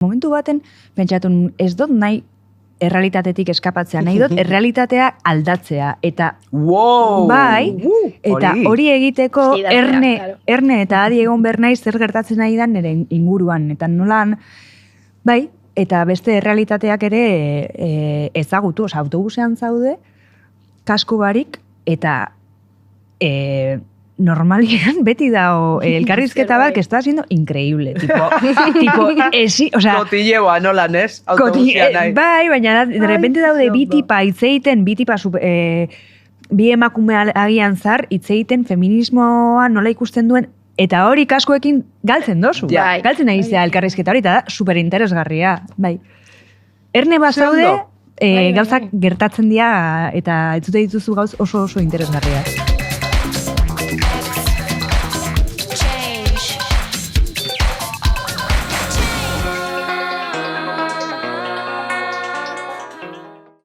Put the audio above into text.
Momentu baten, pentsatu, ez dut nahi errealitatetik eskapatzea, nahi dut errealitatea aldatzea, eta bai, eta hori egiteko erne eta adi egon behar nahi zer gertatzen nahi da nire inguruan, eta nolan, bai, eta beste errealitateak ere ezagutu, autobusean zaude, kasko barik, eta normalien beti da elkarrizketa bat que está siendo increíble, tipo o sea, kotilleoa nolan, ez? Autobusean nahi. Bai, baina de repente daude bi tipa hitzeiten, bi emakume agian zar hitzeiten feminismoa nola ikusten duen, eta hori kaskoekin galtzen dozu. Galtzen nahi zea elkarrizketa hori, eta da superinteresgarria, bai. Erne bazaude, gauzak gertatzen dira, eta ez dute dituzu gauz oso interesgarriak.